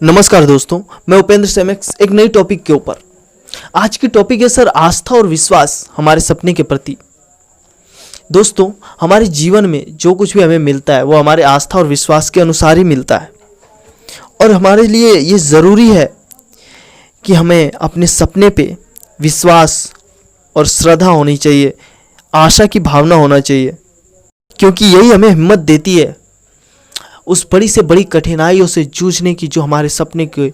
नमस्कार दोस्तों, मैं उपेंद्र सेमेक्स एक नई टॉपिक के ऊपर। आज की टॉपिक है सर आस्था और विश्वास हमारे सपने के प्रति। दोस्तों, हमारे जीवन में जो कुछ भी हमें मिलता है वो हमारे आस्था और विश्वास के अनुसार ही मिलता है। और हमारे लिए ये ज़रूरी है कि हमें अपने सपने पे विश्वास और श्रद्धा होनी चाहिए, आशा की भावना होना चाहिए, क्योंकि यही हमें हिम्मत देती है उस बड़ी से बड़ी कठिनाइयों से जूझने की जो हमारे सपने के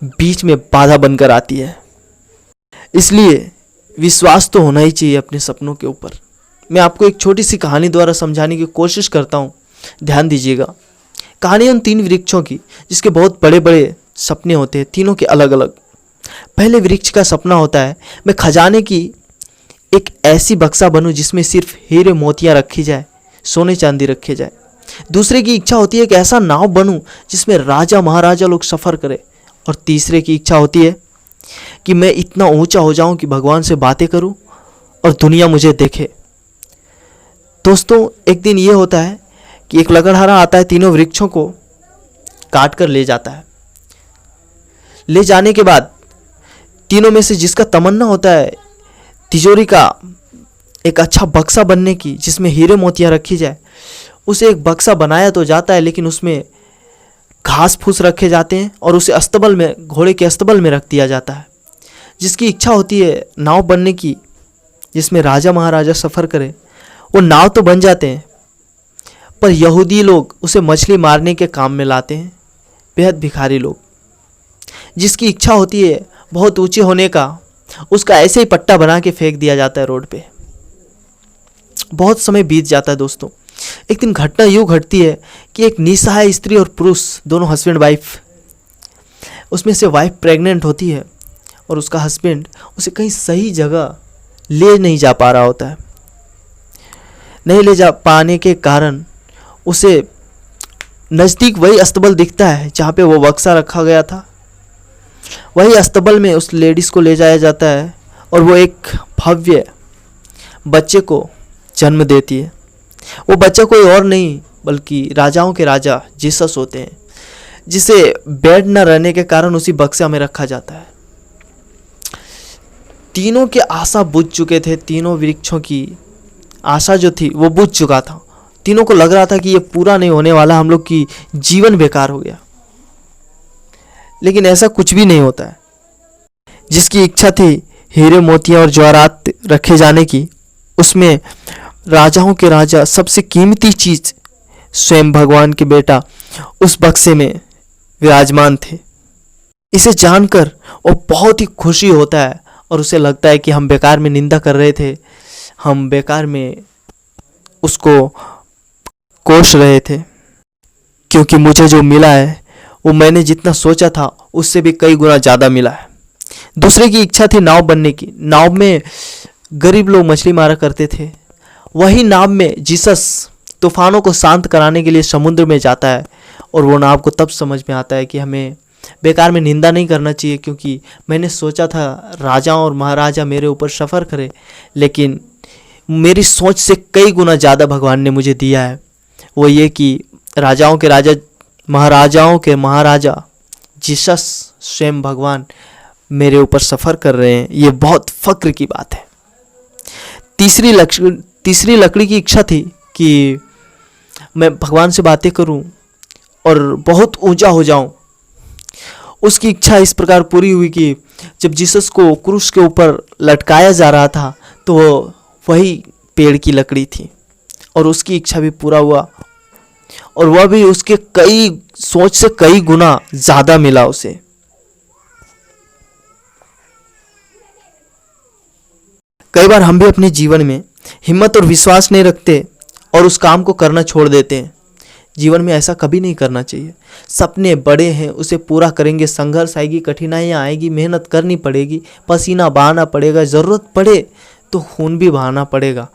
बीच में बाधा बनकर आती है। इसलिए विश्वास तो होना ही चाहिए अपने सपनों के ऊपर। मैं आपको एक छोटी सी कहानी द्वारा समझाने की कोशिश करता हूँ, ध्यान दीजिएगा। कहानी उन 3 वृक्षों की जिसके बहुत बड़े बड़े सपने होते हैं, तीनों के अलग अलग। पहले वृक्ष का सपना होता है, मैं खजाने की एक ऐसी बक्सा बनूं जिसमें सिर्फ हीरे मोतियाँ रखी जाए, सोने चांदी रखे जाए। दूसरे की इच्छा होती है कि ऐसा नाव बनूं जिसमें राजा महाराजा लोग सफ़र करें। और तीसरे की इच्छा होती है कि मैं इतना ऊंचा हो जाऊं कि भगवान से बातें करूं और दुनिया मुझे देखे। दोस्तों, एक दिन ये होता है कि एक लकड़हारा आता है, तीनों वृक्षों को काट कर ले जाता है। ले जाने के बाद तीनों में से जिसका तमन्ना होता है तिजोरी का एक अच्छा बक्सा बनने की जिसमें हीरे मोतियाँ रखी जाए, उसे एक बक्सा बनाया तो जाता है, लेकिन उसमें घास फूस रखे जाते हैं और उसे अस्तबल में, घोड़े के अस्तबल में रख दिया जाता है। जिसकी इच्छा होती है नाव बनने की जिसमें राजा महाराजा सफ़र करें, वो नाव तो बन जाते हैं, पर यहूदी लोग उसे मछली मारने के काम में लाते हैं, बेहद भिखारी लोग। जिसकी इच्छा होती है बहुत ऊंचे होने का, उसका ऐसे ही पट्टा बना के फेंक दिया जाता है रोड पे। बहुत समय बीत जाता है दोस्तों। एक दिन घटना यूँ घटती है कि एक निसहाय स्त्री और पुरुष, दोनों हस्बैंड वाइफ, उसमें से वाइफ प्रेग्नेंट होती है और उसका हस्बैंड उसे कहीं सही जगह ले नहीं जा पा रहा होता है। नहीं ले जा पाने के कारण उसे नज़दीक वही अस्तबल दिखता है जहाँ पे वो बक्सा रखा गया था। वही अस्तबल में उस लेडीज़ को ले जाया जाता है और वो एक भव्य बच्चे को जन्म देती है। वो बच्चा कोई और नहीं बल्कि राजाओं के राजा जीसस होते हैं, जिसे बेड न रहने के कारण उसी बक्सा में रखा जाता है। तीनों के आशा बुझ चुके थे, तीनों वृक्षों की आशा जो थी वो बुझ चुका था। तीनों को लग रहा था कि ये पूरा नहीं होने वाला, हम लोग की जीवन बेकार हो गया। लेकिन ऐसा कुछ भी नहीं होता है। जिसकी इच्छा थी हीरे मोतियां और जवाहरात रखे जाने की, उसमें राजाओं के राजा, सबसे कीमती चीज स्वयं भगवान के बेटा उस बक्से में विराजमान थे। इसे जानकर वो बहुत ही खुशी होता है और उसे लगता है कि हम बेकार में निंदा कर रहे थे, हम बेकार में उसको कोस रहे थे, क्योंकि मुझे जो मिला है वो मैंने जितना सोचा था उससे भी कई गुना ज़्यादा मिला है। दूसरे की इच्छा थी नाव बनने की। नाव में गरीब लोग मछली मारा करते थे। वही नाव में जीसस तूफानों को शांत कराने के लिए समुद्र में जाता है और वो नाव को तब समझ में आता है कि हमें बेकार में निंदा नहीं करना चाहिए, क्योंकि मैंने सोचा था राजा और महाराजा मेरे ऊपर सफ़र करे, लेकिन मेरी सोच से कई गुना ज़्यादा भगवान ने मुझे दिया है। वो ये कि राजाओं के राजा, महाराजाओं के महाराजा जीसस स्वयं भगवान मेरे ऊपर सफ़र कर रहे हैं। ये बहुत फ़क्र की बात है। तीसरी लकड़ी की इच्छा थी कि मैं भगवान से बातें करूं और बहुत ऊंचा हो जाऊं। उसकी इच्छा इस प्रकार पूरी हुई कि जब जीसस को क्रूस के ऊपर लटकाया जा रहा था तो वही पेड़ की लकड़ी थी और उसकी इच्छा भी पूरा हुआ, और वह भी उसके सोच से कई गुना ज़्यादा मिला उसे। कई बार हम भी अपने जीवन में हिम्मत और विश्वास नहीं रखते और उस काम को करना छोड़ देते हैं। जीवन में ऐसा कभी नहीं करना चाहिए। सपने बड़े हैं, उसे पूरा करेंगे। संघर्ष आएगी, कठिनाइयाँ आएगी, मेहनत करनी पड़ेगी, पसीना बहाना पड़ेगा, ज़रूरत पड़े तो खून भी बहाना पड़ेगा,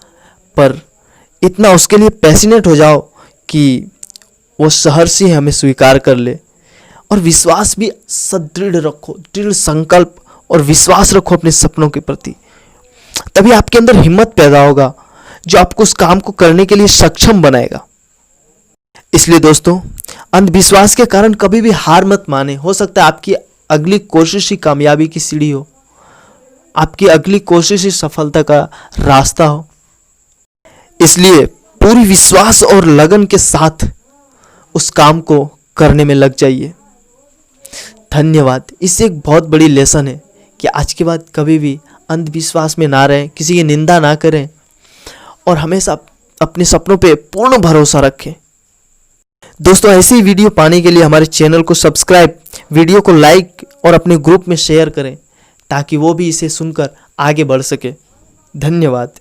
पर इतना उसके लिए पैशनेट हो जाओ कि वो सहर्षी हमें स्वीकार कर ले। और विश्वास भी सदृढ़ रखो, दृढ़ संकल्प और विश्वास रखो अपने सपनों के प्रति। तभी आपके अंदर हिम्मत पैदा होगा जो आपको उस काम को करने के लिए सक्षम बनाएगा। इसलिए दोस्तों, अंधविश्वास के कारण कभी भी हार मत माने। हो सकता है आपकी अगली कोशिश ही कामयाबी की सीढ़ी हो, आपकी अगली कोशिश ही सफलता का रास्ता हो। इसलिए पूरी विश्वास और लगन के साथ उस काम को करने में लग जाइए। धन्यवाद। इससे एक बहुत बड़ी लेसन है कि आज के बाद कभी भी अंधविश्वास में ना रहें, किसी की निंदा ना करें और हमेशा अपने सपनों पे पूर्ण भरोसा रखें। दोस्तों, ऐसी ही वीडियो पाने के लिए हमारे चैनल को सब्सक्राइब, वीडियो को लाइक और अपने ग्रुप में शेयर करें ताकि वो भी इसे सुनकर आगे बढ़ सके। धन्यवाद।